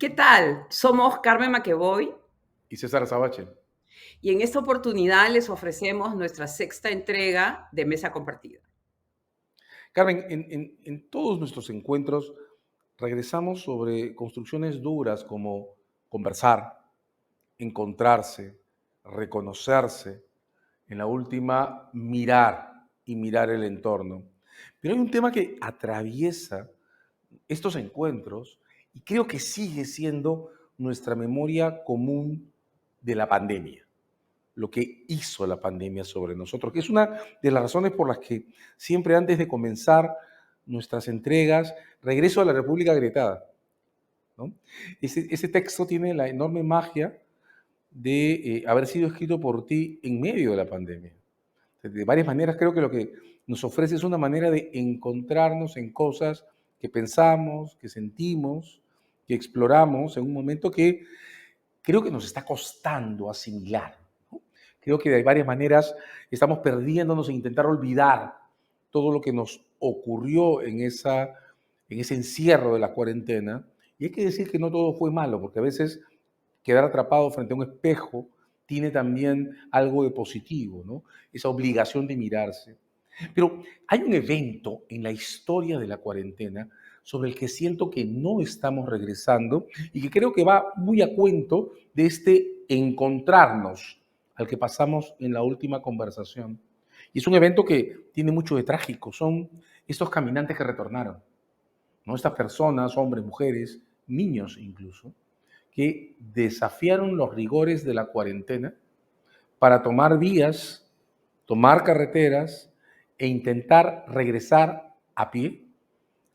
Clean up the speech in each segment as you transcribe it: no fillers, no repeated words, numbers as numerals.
¿Qué tal? Somos Carmen Maqueboy Y César Azabache. y en esta oportunidad les ofrecemos nuestra sexta entrega de Mesa Compartida. Carmen, en todos nuestros encuentros regresamos sobre construcciones duras como conversar, encontrarse, reconocerse, en la última mirar y mirar el entorno. Pero hay un tema que atraviesa estos encuentros y creo que sigue siendo nuestra memoria común de la pandemia. Lo que hizo la pandemia sobre nosotros, que es una de las razones por las que siempre antes de comenzar nuestras entregas, regreso a la República Agrietada, ¿no? Ese texto tiene la enorme magia de haber sido escrito por ti en medio de la pandemia. De varias maneras creo que lo que nos ofrece es una manera de encontrarnos en cosas que pensamos, que sentimos, que exploramos en un momento que creo que nos está costando asimilar, ¿no? Creo que de varias maneras estamos perdiéndonos en intentar olvidar todo lo que nos ocurrió en ese encierro de la cuarentena. Y hay que decir que no todo fue malo, porque a veces quedar atrapado frente a un espejo tiene también algo de positivo, ¿no? Esa obligación de mirarse. Pero hay un evento en la historia de la cuarentena sobre el que siento que no estamos regresando y que creo que va muy a cuento de este encontrarnos al que pasamos en la última conversación. Y es un evento que tiene mucho de trágico. Son estos caminantes que retornaron, ¿no? Estas personas, hombres, mujeres, niños incluso, que desafiaron los rigores de la cuarentena para tomar vías, tomar carreteras e intentar regresar a pie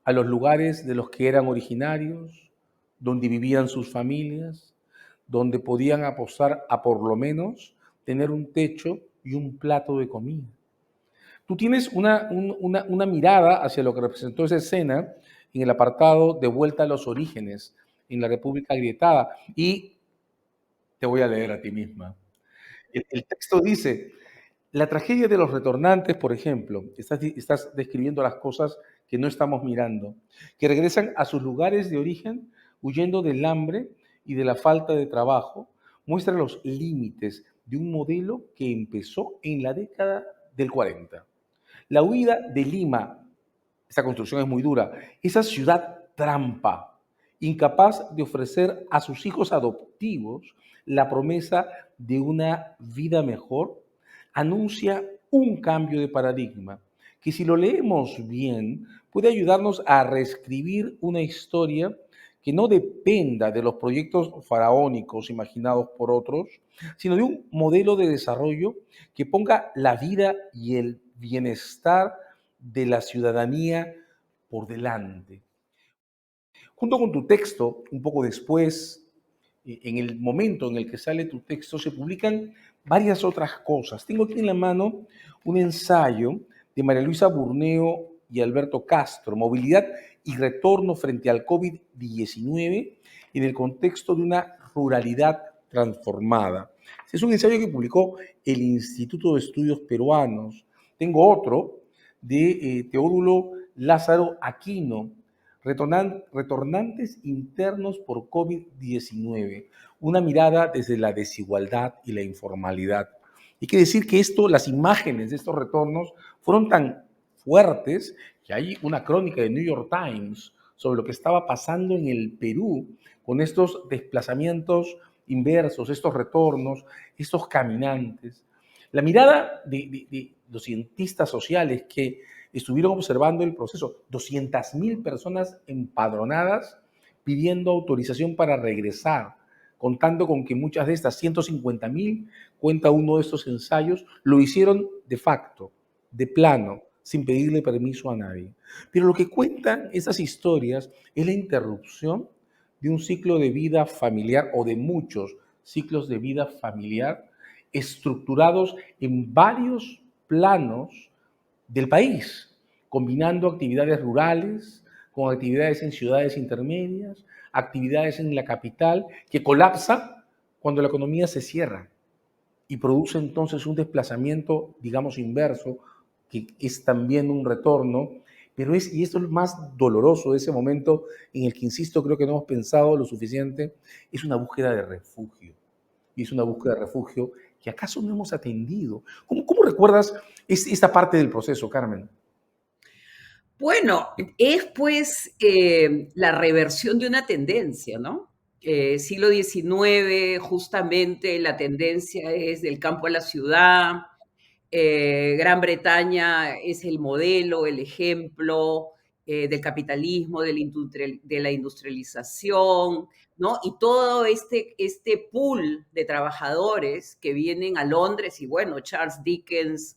a los lugares de los que eran originarios, donde vivían sus familias, donde podían apostar a por lo menos tener un techo y un plato de comida. Tú tienes una mirada hacia lo que representó esa escena en el apartado de Vuelta a los Orígenes, en la República Agrietada. Y te voy a leer a ti misma. El texto dice, la tragedia de los retornantes, por ejemplo, estás describiendo las cosas que no estamos mirando, que regresan a sus lugares de origen huyendo del hambre y de la falta de trabajo, muestra los límites de un modelo que empezó en la década del 40. La huida de Lima, esta construcción es muy dura, esa ciudad trampa, incapaz de ofrecer a sus hijos adoptivos la promesa de una vida mejor, anuncia un cambio de paradigma que si lo leemos bien puede ayudarnos a reescribir una historia que no dependa de los proyectos faraónicos imaginados por otros, sino de un modelo de desarrollo que ponga la vida y el bienestar de la ciudadanía por delante. Junto con tu texto, un poco después, en el momento en el que sale tu texto, se publican varias otras cosas. Tengo aquí en la mano un ensayo de María Luisa Burneo y Alberto Castro, Movilidad y retorno frente al COVID-19 en el contexto de una ruralidad transformada. Es un ensayo que publicó el Instituto de Estudios Peruanos. Tengo otro de Teodulo Lázaro Aquino, retornantes internos por COVID-19, una mirada desde la desigualdad y la informalidad. Hay que decir que las imágenes de estos retornos fueron tan fuertes que hay una crónica de New York Times sobre lo que estaba pasando en el Perú con estos desplazamientos inversos, estos retornos, estos caminantes. La mirada de los cientistas sociales que estuvieron observando el proceso, 200.000 personas empadronadas pidiendo autorización para regresar, contando con que muchas de estas 150.000, cuenta uno de estos ensayos, lo hicieron de facto, de plano, sin pedirle permiso a nadie. Pero lo que cuentan esas historias es la interrupción de un ciclo de vida familiar o de muchos ciclos de vida familiar estructurados en varios planos del país, combinando actividades rurales con actividades en ciudades intermedias, actividades en la capital, que colapsa cuando la economía se cierra y produce entonces un desplazamiento, digamos, inverso, que es también un retorno, Pero y esto es lo más doloroso de ese momento en el que, insisto, creo que no hemos pensado lo suficiente, es una búsqueda de refugio. Y es una búsqueda de refugio que acaso no hemos atendido. ¿Cómo recuerdas esta parte del proceso, Carmen? Bueno, es pues la reversión de una tendencia, ¿no? Siglo XIX, justamente la tendencia es del campo a la ciudad. Gran Bretaña es el modelo, el ejemplo del capitalismo, de la industrialización, ¿no? Y todo este pool de trabajadores que vienen a Londres, y bueno, Charles Dickens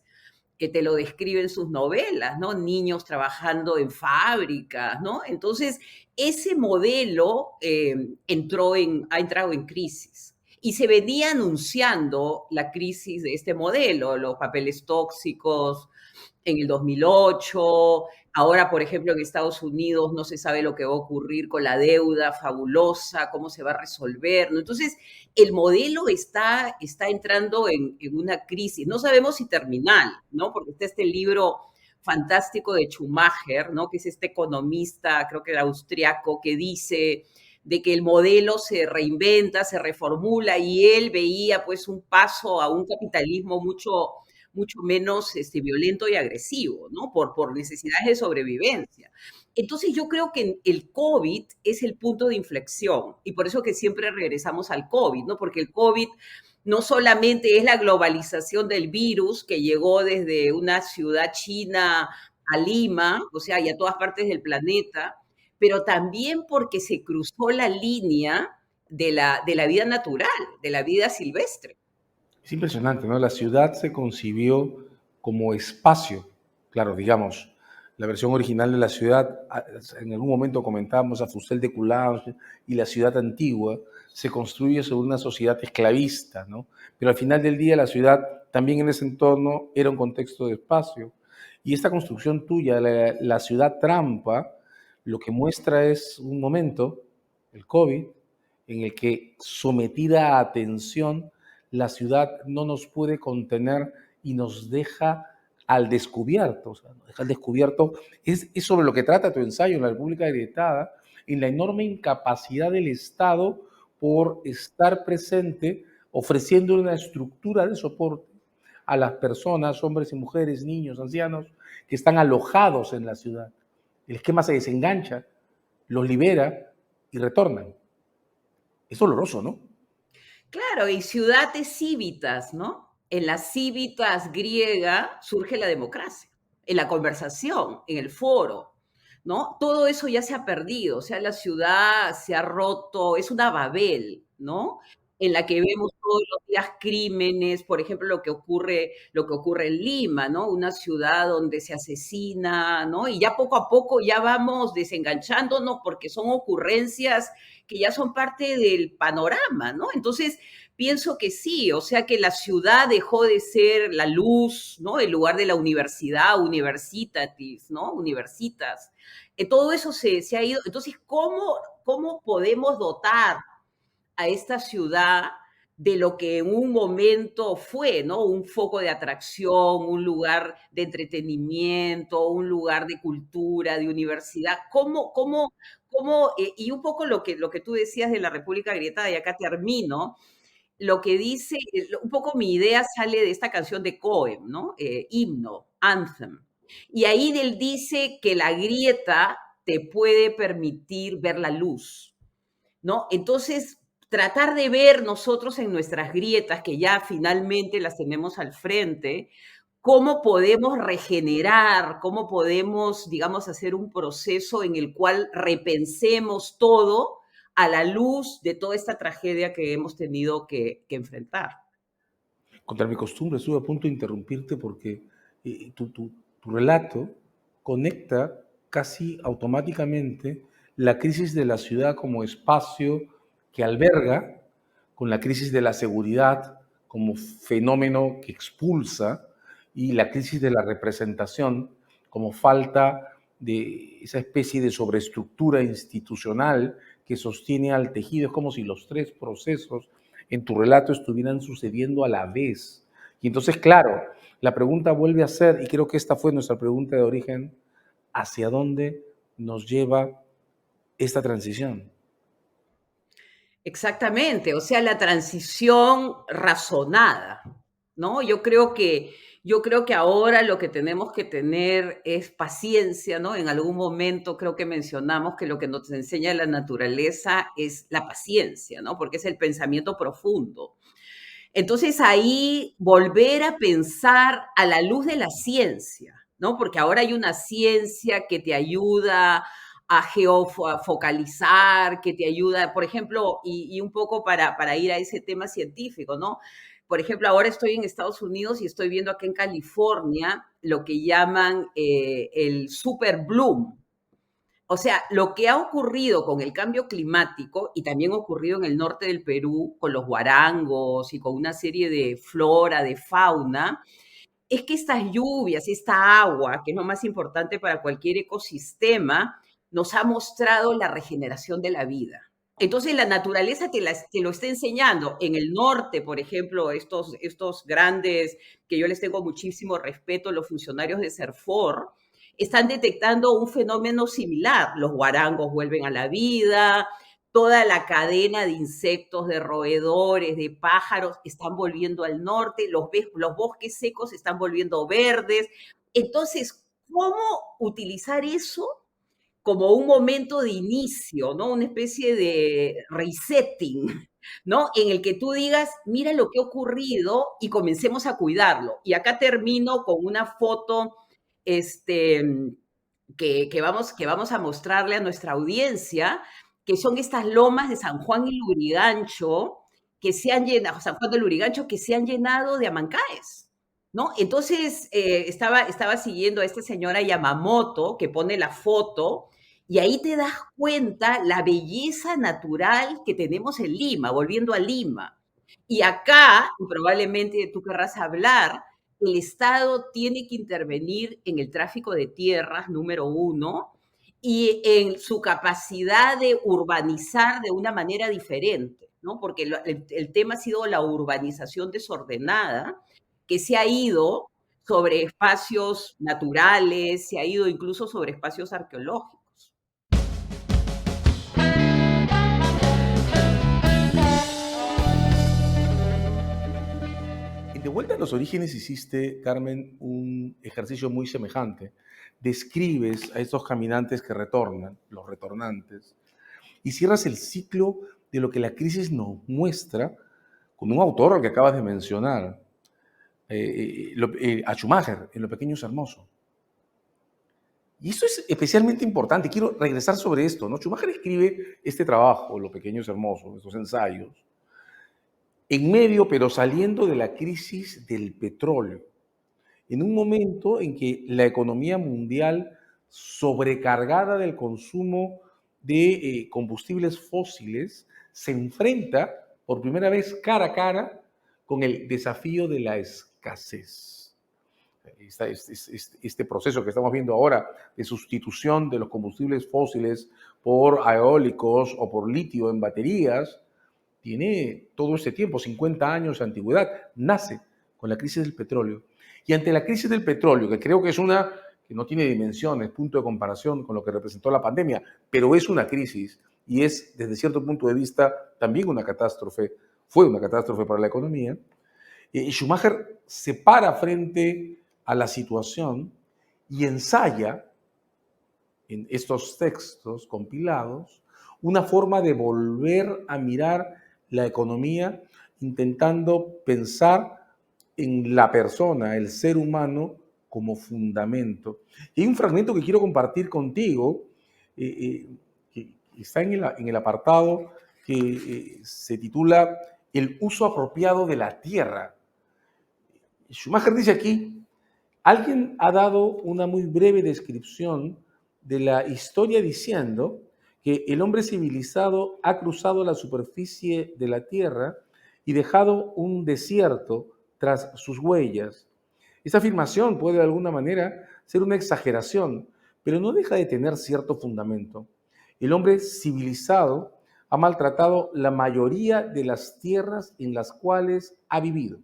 que te lo describe en sus novelas, ¿no? Niños trabajando en fábricas, ¿no? Entonces, ese modelo ha entrado en crisis. Y se venía anunciando la crisis de este modelo, los papeles tóxicos, en el 2008. Ahora, por ejemplo, en Estados Unidos no se sabe lo que va a ocurrir con la deuda fabulosa, cómo se va a resolver, ¿no? Entonces, el modelo está entrando en una crisis. No sabemos si terminal, ¿no? Porque está este libro fantástico de Schumacher, ¿no? Que es este economista, creo que era austriaco, que dice de que el modelo se reinventa, se reformula, y él veía pues un paso a un capitalismo mucho menos violento y agresivo, ¿no? Por necesidades de sobrevivencia. Entonces yo creo que el COVID es el punto de inflexión y por eso que siempre regresamos al COVID, ¿no? Porque el COVID no solamente es la globalización del virus que llegó desde una ciudad china a Lima, o sea, y a todas partes del planeta, pero también porque se cruzó la línea de la vida natural, de la vida silvestre. Es impresionante, ¿no? La ciudad se concibió como espacio. Claro, digamos, la versión original de la ciudad, en algún momento comentábamos a Fusel de Coulanges y la ciudad antigua, se construye sobre una sociedad esclavista, ¿no? Pero al final del día la ciudad también en ese entorno era un contexto de espacio. Y esta construcción tuya, la ciudad trampa, lo que muestra es un momento, el COVID, en el que sometida a atención, la ciudad no nos puede contener y nos deja al descubierto. O sea, nos deja al descubierto. Es sobre lo que trata tu ensayo en la República Agrietada, en la enorme incapacidad del Estado por estar presente, ofreciendo una estructura de soporte a las personas, hombres y mujeres, niños, ancianos, que están alojados en la ciudad. El esquema se desengancha, los libera y retornan. Es doloroso, ¿no? Claro, y ciudades cívitas, ¿no? En las cívitas griega surge la democracia, en la conversación, en el foro, ¿no? Todo eso ya se ha perdido, o sea, la ciudad se ha roto, es una Babel, ¿no? En la que vemos todos los días crímenes, por ejemplo, lo que ocurre en Lima, ¿no? Una ciudad donde se asesina, ¿no? Y ya poco a poco ya vamos desenganchándonos porque son ocurrencias que ya son parte del panorama, ¿no? Entonces, pienso que sí, o sea que la ciudad dejó de ser la luz, ¿no? El lugar de la universidad, universitatis, ¿no? Universitas. Todo eso se ha ido. Entonces, ¿cómo podemos dotar a esta ciudad de lo que en un momento fue, ¿no? Un foco de atracción, un lugar de entretenimiento, un lugar de cultura, de universidad? Y un poco lo que tú decías de la República Agrietada, y acá termino, lo que dice, un poco mi idea sale de esta canción de Cohen, ¿no? Himno, Anthem. Y ahí él dice que la grieta te puede permitir ver la luz, ¿no? Entonces, tratar de ver nosotros en nuestras grietas, que ya finalmente las tenemos al frente, cómo podemos regenerar, cómo podemos, digamos, hacer un proceso en el cual repensemos todo a la luz de toda esta tragedia que hemos tenido que enfrentar. Contra mi costumbre, estuve a punto de interrumpirte porque tu relato conecta casi automáticamente la crisis de la ciudad como espacio que alberga con la crisis de la seguridad como fenómeno que expulsa y la crisis de la representación como falta de esa especie de sobreestructura institucional que sostiene al tejido. Es como si los tres procesos en tu relato estuvieran sucediendo a la vez. Y entonces, claro, la pregunta vuelve a ser, y creo que esta fue nuestra pregunta de origen, hacia dónde nos lleva esta transición. Exactamente, o sea, la transición razonada, ¿no? Yo creo que ahora lo que tenemos que tener es paciencia, ¿no? En algún momento creo que mencionamos que lo que nos enseña la naturaleza es la paciencia, ¿no? Porque es el pensamiento profundo. Entonces ahí volver a pensar a la luz de la ciencia, ¿no? Porque ahora hay una ciencia que te ayuda a geofocalizar, que te ayuda, por ejemplo, y un poco para ir a ese tema científico, ¿no? Por ejemplo, ahora estoy en Estados Unidos y estoy viendo acá en California lo que llaman el super bloom. O sea, lo que ha ocurrido con el cambio climático y también ha ocurrido en el norte del Perú con los guarangos y con una serie de flora, de fauna, es que estas lluvias, esta agua, que es lo más importante para cualquier ecosistema, nos ha mostrado la regeneración de la vida. Entonces la naturaleza te lo está enseñando. En el norte, por ejemplo, estos grandes, que yo les tengo muchísimo respeto, los funcionarios de CERFOR, están detectando un fenómeno similar. Los guarangos vuelven a la vida, toda la cadena de insectos, de roedores, de pájaros están volviendo al norte, los bosques secos están volviendo verdes. Entonces, ¿cómo utilizar eso como un momento de inicio, ¿no? Una especie de resetting, ¿no? En el que tú digas, mira lo que ha ocurrido y comencemos a cuidarlo. Y acá termino con una foto este, que vamos a mostrarle a nuestra audiencia, que son estas lomas de San Juan y Lurigancho, que se han llenado, San Juan de Lurigancho, que se han llenado de amancaes. ¿No? Entonces, estaba siguiendo a esta señora Yamamoto, que pone la foto, y ahí te das cuenta la belleza natural que tenemos en Lima, volviendo a Lima. Y acá, y probablemente tú querrás hablar, el Estado tiene que intervenir en el tráfico de tierras, número uno, y en su capacidad de urbanizar de una manera diferente, ¿no? Porque el tema ha sido la urbanización desordenada, que se ha ido sobre espacios naturales, se ha ido incluso sobre espacios arqueológicos. En De vuelta a los orígenes hiciste, Carmen, un ejercicio muy semejante. Describes a estos caminantes que retornan, los retornantes, y cierras el ciclo de lo que la crisis nos muestra con un autor al que acabas de mencionar, a Schumacher, en Lo Pequeño es Hermoso. Y esto es especialmente importante. Quiero regresar sobre esto, ¿no? Schumacher escribe este trabajo, Lo Pequeño es Hermoso, estos ensayos, en medio, pero saliendo de la crisis del petróleo, en un momento en que la economía mundial, sobrecargada del consumo de combustibles fósiles, se enfrenta por primera vez cara a cara con el desafío de la escasez. Este proceso que estamos viendo ahora de sustitución de los combustibles fósiles por eólicos o por litio en baterías, tiene todo este tiempo, 50 años de antigüedad, nace con la crisis del petróleo. Y ante la crisis del petróleo, que creo que es una que no tiene dimensiones, punto de comparación con lo que representó la pandemia, pero es una crisis y es, desde cierto punto de vista, también una catástrofe, fue una catástrofe para la economía, y Schumacher se para frente a la situación y ensaya en estos textos compilados una forma de volver a mirar la economía intentando pensar en la persona, el ser humano, como fundamento. Y hay un fragmento que quiero compartir contigo, que está en el apartado que se titula El uso apropiado de la tierra. Schumacher dice aquí, alguien ha dado una muy breve descripción de la historia diciendo que el hombre civilizado ha cruzado la superficie de la Tierra y dejado un desierto tras sus huellas. Esta afirmación puede de alguna manera ser una exageración, pero no deja de tener cierto fundamento. El hombre civilizado ha maltratado la mayoría de las tierras en las cuales ha vivido.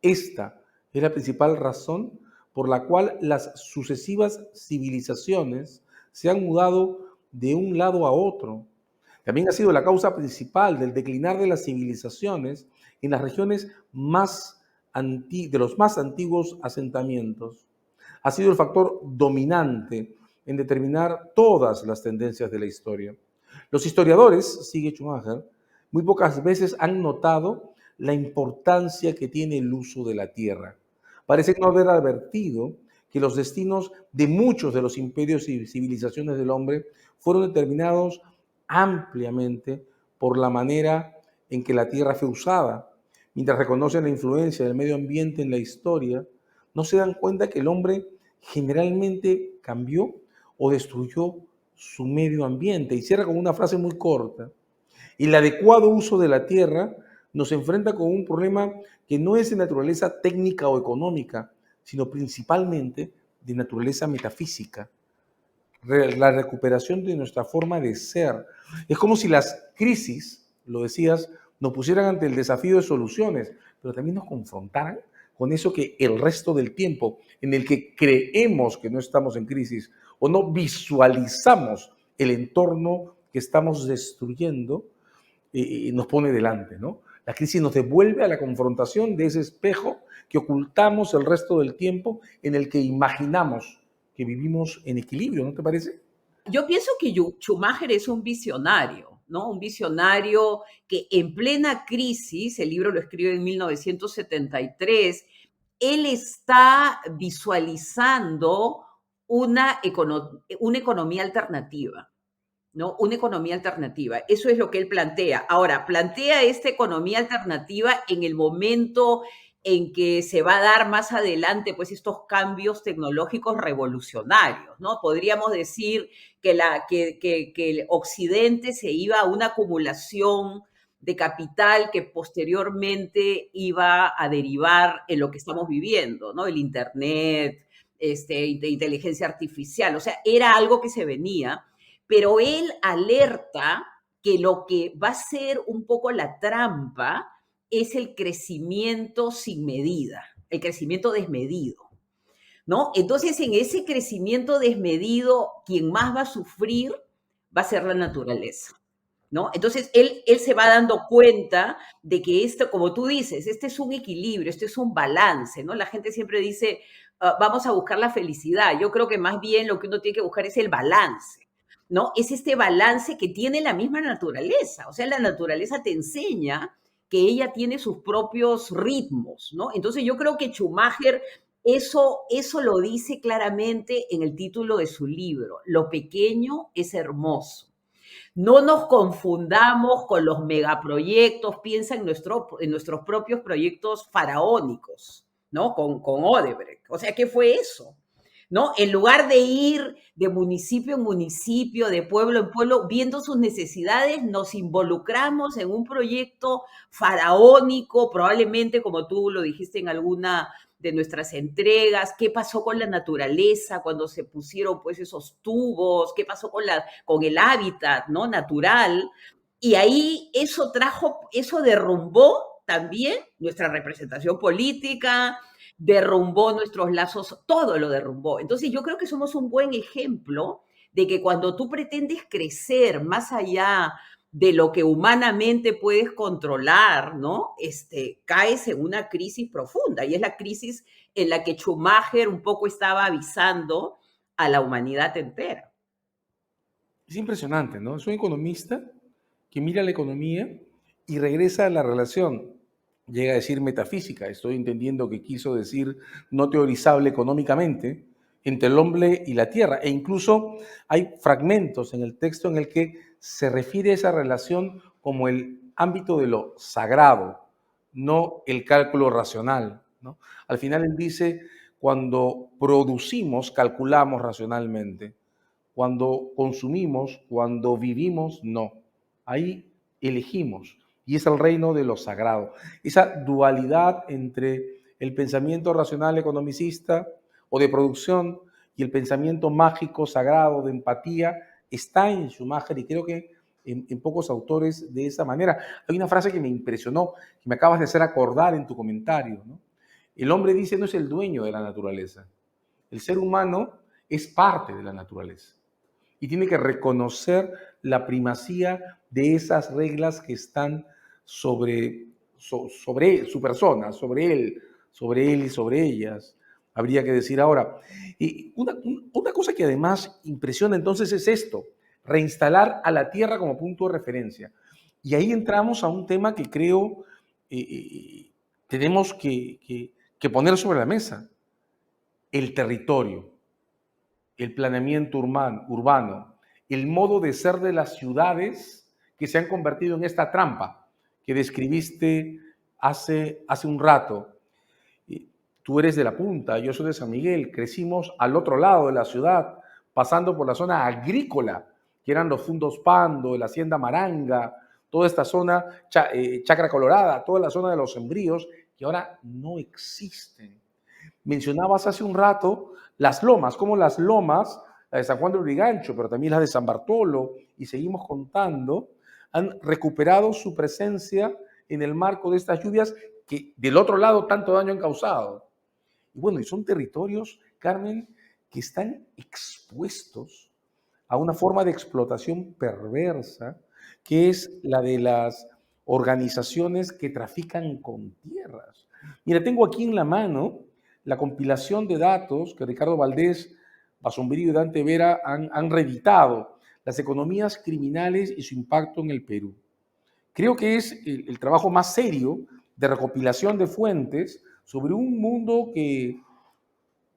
Esta es la principal razón por la cual las sucesivas civilizaciones se han mudado de un lado a otro. También ha sido la causa principal del declinar de las civilizaciones en las regiones de los más antiguos asentamientos. Ha sido el factor dominante en determinar todas las tendencias de la historia. Los historiadores, sigue Schumacher, muy pocas veces han notado la importancia que tiene el uso de la tierra. Parecen no haber advertido que los destinos de muchos de los imperios y civilizaciones del hombre fueron determinados ampliamente por la manera en que la tierra fue usada. Mientras reconocen la influencia del medio ambiente en la historia, no se dan cuenta que el hombre generalmente cambió o destruyó su medio ambiente. Y cierra con una frase muy corta. El adecuado uso de la tierra nos enfrenta con un problema que no es de naturaleza técnica o económica, sino principalmente de naturaleza metafísica, la recuperación de nuestra forma de ser. Es como si las crisis, lo decías, nos pusieran ante el desafío de soluciones, pero también nos confrontaran con eso que el resto del tiempo en el que creemos que no estamos en crisis o no visualizamos el entorno que estamos destruyendo, nos pone delante, ¿no? La crisis nos devuelve a la confrontación de ese espejo que ocultamos el resto del tiempo en el que imaginamos que vivimos en equilibrio, ¿no te parece? Yo pienso que Schumacher es un visionario, ¿no? Un visionario que en plena crisis, el libro lo escribe en 1973, él está visualizando una economía alternativa, ¿no? Una economía alternativa. Eso es lo que él plantea. Ahora, plantea esta economía alternativa en el momento en que se va a dar más adelante, pues, estos cambios tecnológicos revolucionarios, ¿no? Podríamos decir que el Occidente se iba a una acumulación de capital que posteriormente iba a derivar en lo que estamos viviendo, ¿no? El Internet, de inteligencia artificial, o sea, era algo que se venía, pero él alerta que lo que va a ser un poco la trampa es el crecimiento sin medida, el crecimiento desmedido, ¿no? Entonces, en ese crecimiento desmedido, quien más va a sufrir va a ser la naturaleza, ¿no? Entonces, él se va dando cuenta de que esto, como tú dices, este es un equilibrio, este es un balance, ¿no? La gente siempre dice, vamos a buscar la felicidad. Yo creo que más bien lo que uno tiene que buscar es el balance, ¿no? Es este balance que tiene la misma naturaleza. O sea, la naturaleza te enseña que ella tiene sus propios ritmos, ¿no? Entonces yo creo que Schumacher eso lo dice claramente en el título de su libro, Lo pequeño es hermoso. No nos confundamos con los megaproyectos, piensa en nuestros propios proyectos faraónicos, ¿no? Con Odebrecht. O sea, ¿qué fue eso? ¿No? En lugar de ir de municipio en municipio, de pueblo en pueblo, viendo sus necesidades, nos involucramos en un proyecto faraónico, probablemente, como tú lo dijiste en alguna de nuestras entregas, qué pasó con la naturaleza cuando se pusieron pues esos tubos, qué pasó con el hábitat, ¿no? Natural. Y ahí eso derrumbó también nuestra representación política, derrumbó nuestros lazos, todo lo derrumbó. Entonces yo creo que somos un buen ejemplo de que cuando tú pretendes crecer más allá de lo que humanamente puedes controlar, ¿no? Caes en una crisis profunda y es la crisis en la que Schumacher un poco estaba avisando a la humanidad entera. Es impresionante, ¿no? Es un economista que mira la economía y regresa a la relación. Llega a decir metafísica, estoy entendiendo que quiso decir no teorizable económicamente, entre el hombre y la tierra. E incluso hay fragmentos en el texto en el que se refiere a esa relación como el ámbito de lo sagrado, no el cálculo racional, ¿no? Al final él dice, cuando producimos, calculamos racionalmente. Cuando consumimos, cuando vivimos, no. Ahí elegimos. Y es el reino de lo sagrado. Esa dualidad entre el pensamiento racional economicista o de producción y el pensamiento mágico, sagrado, de empatía, está en Schumacher y creo que en pocos autores de esa manera. Hay una frase que me impresionó, que me acabas de hacer acordar en tu comentario, ¿no? El hombre dice no es el dueño de la naturaleza, El ser humano es parte de la naturaleza y tiene que reconocer la primacía de esas reglas que están sobre su persona, sobre él y sobre ellas, habría que decir ahora. Y una cosa que además impresiona entonces es esto, reinstalar a la tierra como punto de referencia. Y ahí entramos a un tema que creo tenemos que poner sobre la mesa, el territorio, el planeamiento urbano, el modo de ser de las ciudades que se han convertido en esta trampa que describiste hace un rato. Tú eres de la Punta, yo soy de San Miguel, crecimos al otro lado de la ciudad, pasando por la zona agrícola, que eran los fundos Pando, la Hacienda Maranga, toda esta zona, Chacra Colorada, toda la zona de los sembríos, que ahora no existen. Mencionabas hace un rato las lomas, como las lomas, la de San Juan de Lurigancho, pero también las de San Bartolo, y seguimos contando, han recuperado su presencia en el marco de estas lluvias que del otro lado tanto daño han causado. Y bueno, y son territorios, Carmen, que están expuestos a una forma de explotación perversa, que es la de las organizaciones que trafican con tierras. Mira, tengo aquí en la mano la compilación de datos que Ricardo Valdés, Bassombrío y Dante Vera han reeditado, las economías criminales y su impacto en el Perú. Creo que es el trabajo más serio de recopilación de fuentes sobre un mundo que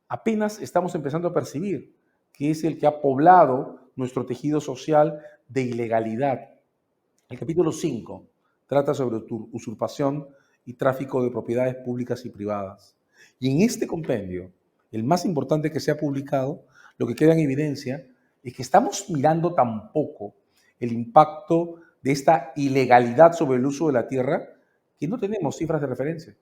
apenas estamos empezando a percibir, que es el que ha poblado nuestro tejido social de ilegalidad. El capítulo 5 trata sobre usurpación y tráfico de propiedades públicas y privadas. Y en este compendio, el más importante que se ha publicado, lo que queda en evidencia es que estamos mirando tampoco el impacto de esta ilegalidad sobre el uso de la tierra, que no tenemos cifras de referencia.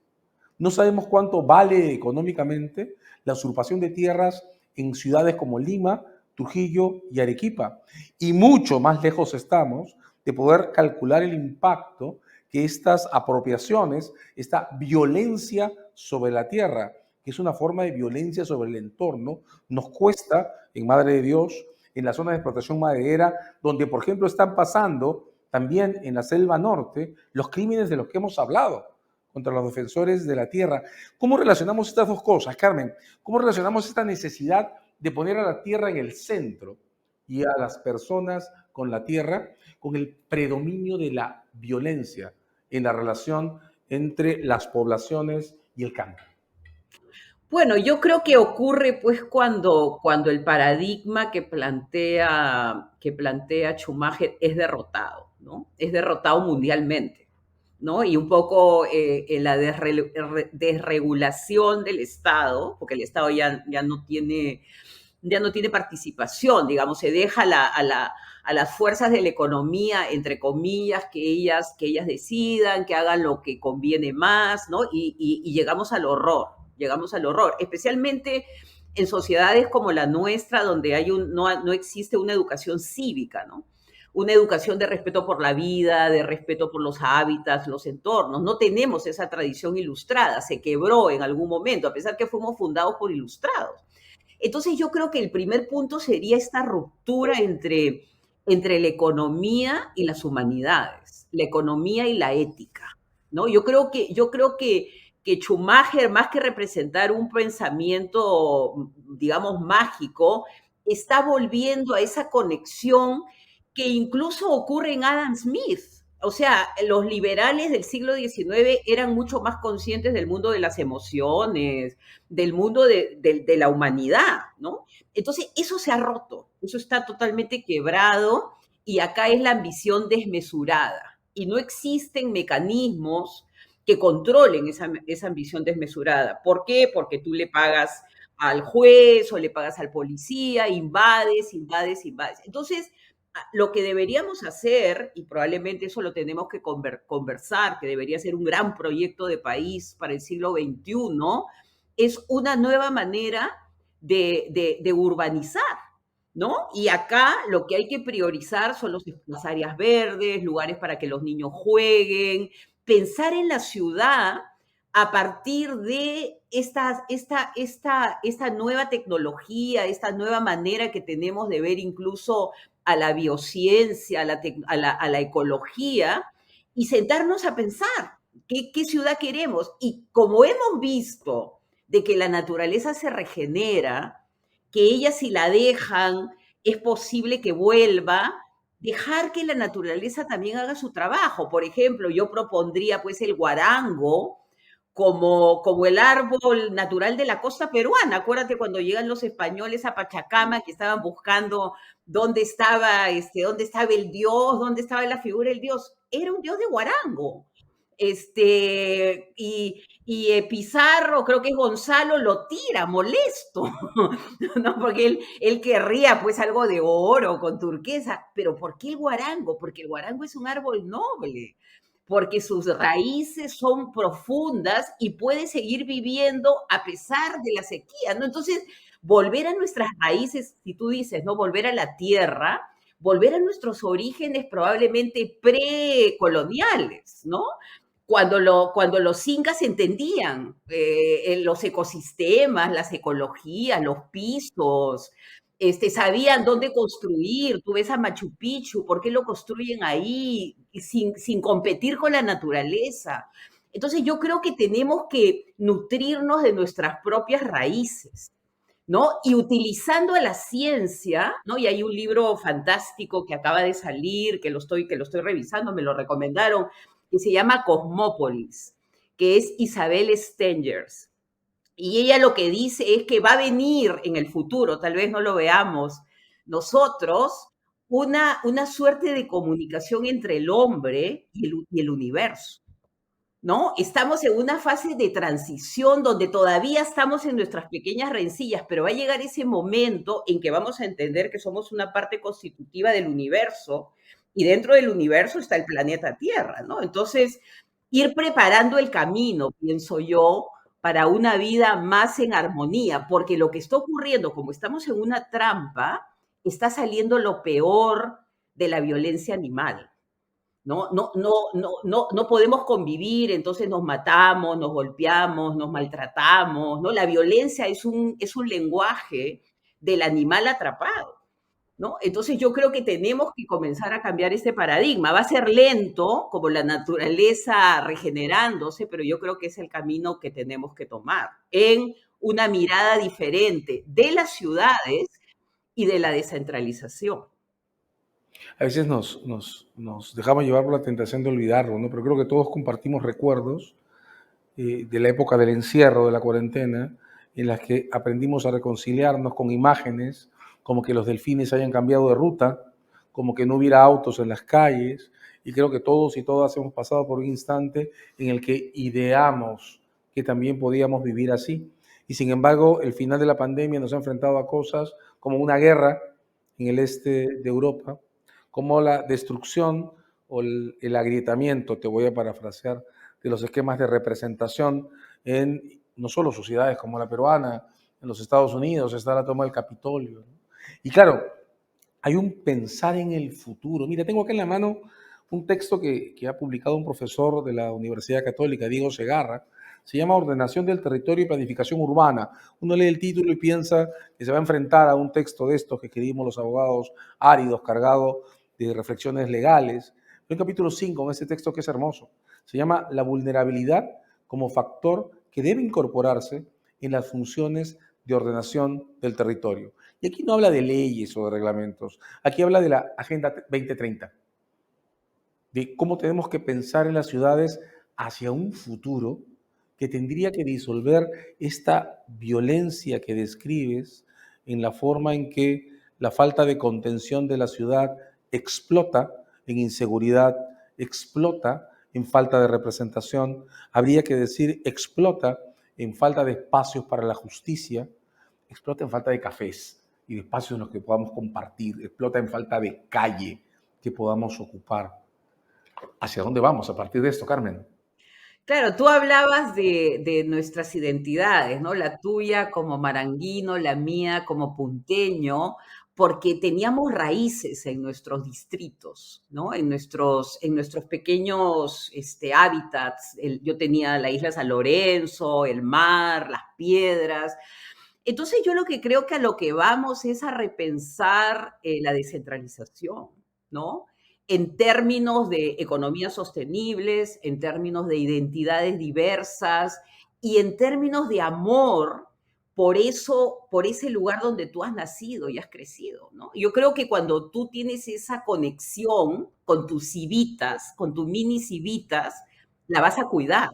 No sabemos cuánto vale económicamente la usurpación de tierras en ciudades como Lima, Trujillo y Arequipa. Y mucho más lejos estamos de poder calcular el impacto que estas apropiaciones, esta violencia sobre la tierra, que es una forma de violencia sobre el entorno, nos cuesta en Madre de Dios, en la zona de explotación maderera, donde, por ejemplo, están pasando también en la selva norte los crímenes de los que hemos hablado contra los defensores de la tierra. ¿Cómo relacionamos estas dos cosas, Carmen? ¿Cómo relacionamos esta necesidad de poner a la tierra en el centro y a las personas con la tierra, con el predominio de la violencia en la relación entre las poblaciones y el campo? Bueno, yo creo que ocurre pues cuando el paradigma que plantea Schumacher es derrotado, ¿no? Es derrotado mundialmente, ¿no? Y un poco en la desregulación del Estado, porque el Estado ya no tiene participación, digamos, se deja a las fuerzas de la economía, entre comillas, que ellas decidan, que hagan lo que conviene más, ¿no? Y llegamos al horror, especialmente en sociedades como la nuestra, donde no existe una educación cívica, ¿no? Una educación de respeto por la vida, de respeto por los hábitats, los entornos. No tenemos esa tradición ilustrada, se quebró en algún momento, a pesar que fuimos fundados por ilustrados. Entonces yo creo que el primer punto sería esta ruptura entre la economía y las humanidades, la economía y la ética, ¿no? Yo creo que Schumacher, más que representar un pensamiento, digamos, mágico, está volviendo a esa conexión que incluso ocurre en Adam Smith. O sea, los liberales del siglo XIX eran mucho más conscientes del mundo de las emociones, del mundo de la humanidad, ¿no? Entonces, eso se ha roto, eso está totalmente quebrado y acá es la ambición desmesurada. Y no existen mecanismos que controlen esa ambición desmesurada. ¿Por qué? Porque tú le pagas al juez o le pagas al policía, invades. Entonces, lo que deberíamos hacer, y probablemente eso lo tenemos que conversar, que debería ser un gran proyecto de país para el siglo XXI, es una nueva manera de urbanizar, ¿no? Y acá lo que hay que priorizar son las áreas verdes, lugares para que los niños jueguen, pensar en la ciudad a partir de esta nueva tecnología, esta nueva manera que tenemos de ver incluso a la biociencia, a la ecología, y sentarnos a pensar qué ciudad queremos. Y como hemos visto de que la naturaleza se regenera, que ella si la dejan es posible que vuelva, dejar que la naturaleza también haga su trabajo. Por ejemplo, yo propondría pues el guarango como el árbol natural de la costa peruana. Acuérdate cuando llegan los españoles a Pachacama, que estaban buscando dónde estaba el dios, dónde estaba la figura del dios. Era un dios de guarango. Pizarro, creo que es Gonzalo, lo tira molesto, ¿no? Porque él querría pues algo de oro con turquesa, pero ¿por qué el guarango? Porque el guarango es un árbol noble, porque sus raíces son profundas y puede seguir viviendo a pesar de la sequía, ¿no? Entonces, volver a nuestras raíces, si tú dices, ¿no? Volver a la tierra, volver a nuestros orígenes probablemente precoloniales, ¿no? Cuando los incas entendían los ecosistemas, las ecologías, los pisos, sabían dónde construir. Tú ves a Machu Picchu, ¿por qué lo construyen ahí sin competir con la naturaleza? Entonces yo creo que tenemos que nutrirnos de nuestras propias raíces, ¿no? Y utilizando a la ciencia, ¿no? Y hay un libro fantástico que acaba de salir, que lo estoy revisando, me lo recomendaron, que se llama Cosmópolis, que es Isabel Stengers. Y ella lo que dice es que va a venir en el futuro, tal vez no lo veamos nosotros, una suerte de comunicación entre el hombre y el universo. ¿No? Estamos en una fase de transición donde todavía estamos en nuestras pequeñas rencillas, pero va a llegar ese momento en que vamos a entender que somos una parte constitutiva del universo y dentro del universo está el planeta Tierra, ¿no? Entonces, ir preparando el camino, pienso yo, para una vida más en armonía, porque lo que está ocurriendo, como estamos en una trampa, está saliendo lo peor de la violencia animal. No podemos convivir, entonces nos matamos, nos golpeamos, nos maltratamos, ¿no? La violencia es un lenguaje del animal atrapado, ¿no? Entonces yo creo que tenemos que comenzar a cambiar este paradigma. Va a ser lento, como la naturaleza regenerándose, pero yo creo que es el camino que tenemos que tomar en una mirada diferente de las ciudades y de la descentralización. A veces nos dejamos llevar por la tentación de olvidarlo, ¿no? Pero creo que todos compartimos recuerdos de la época del encierro, de la cuarentena, en las que aprendimos a reconciliarnos con imágenes, como que los delfines hayan cambiado de ruta, como que no hubiera autos en las calles, y creo que todos y todas hemos pasado por un instante en el que ideamos que también podíamos vivir así. Y sin embargo, el final de la pandemia nos ha enfrentado a cosas como una guerra en el este de Europa, como la destrucción o el agrietamiento, te voy a parafrasear, de los esquemas de representación en no solo sociedades como la peruana, en los Estados Unidos está la toma del Capitolio, ¿no? Y claro, hay un pensar en el futuro. Mira, tengo acá en la mano un texto que ha publicado un profesor de la Universidad Católica, Diego Segarra, se llama Ordenación del Territorio y Planificación Urbana. Uno lee el título y piensa que se va a enfrentar a un texto de estos que escribimos los abogados áridos, cargado de reflexiones legales. Hay un capítulo 5 en este texto que es hermoso. Se llama La vulnerabilidad como factor que debe incorporarse en las funciones de ordenación del territorio. Y aquí no habla de leyes o de reglamentos, aquí habla de la Agenda 2030, de cómo tenemos que pensar en las ciudades hacia un futuro que tendría que disolver esta violencia que describes en la forma en que la falta de contención de la ciudad explota en inseguridad, explota en falta de representación, habría que decir explota en falta de espacios para la justicia, explota en falta de cafés y de espacios en los que podamos compartir, explota en falta de calle que podamos ocupar. ¿Hacia dónde vamos a partir de esto, Carmen? Claro, tú hablabas de nuestras identidades, ¿no? La tuya como maranguino, la mía como punteño, porque teníamos raíces en nuestros distritos, ¿no? En nuestros pequeños hábitats. Yo tenía la isla San Lorenzo, el mar, las piedras. Entonces yo lo que creo que a lo que vamos es a repensar la descentralización, ¿no? En términos de economías sostenibles, en términos de identidades diversas y en términos de amor por eso, por ese lugar donde tú has nacido y has crecido, ¿no? Yo creo que cuando tú tienes esa conexión con tus civitas, con tus mini civitas, la vas a cuidar,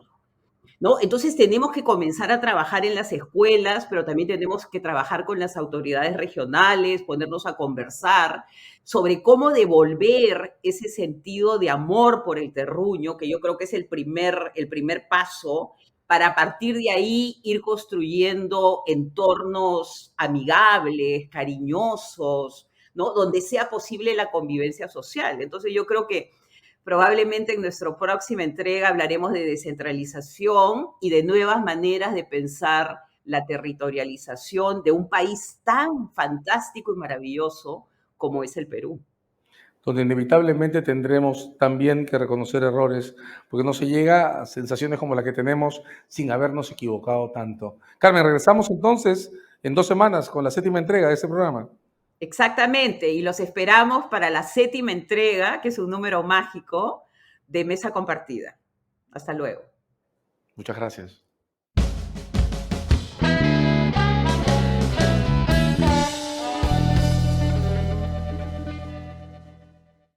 ¿no? Entonces tenemos que comenzar a trabajar en las escuelas, pero también tenemos que trabajar con las autoridades regionales, ponernos a conversar sobre cómo devolver ese sentido de amor por el terruño, que yo creo que es el primer paso para a partir de ahí ir construyendo entornos amigables, cariñosos, ¿no? Donde sea posible la convivencia social. Entonces yo creo que probablemente en nuestra próxima entrega hablaremos de descentralización y de nuevas maneras de pensar la territorialización de un país tan fantástico y maravilloso como es el Perú. Donde inevitablemente tendremos también que reconocer errores, porque no se llega a sensaciones como la que tenemos sin habernos equivocado tanto. Carmen, regresamos entonces en 2 semanas con la 7ª entrega de este programa. Exactamente, y los esperamos para la 7ª entrega, que es un número mágico, de Mesa Compartida. Hasta luego. Muchas gracias.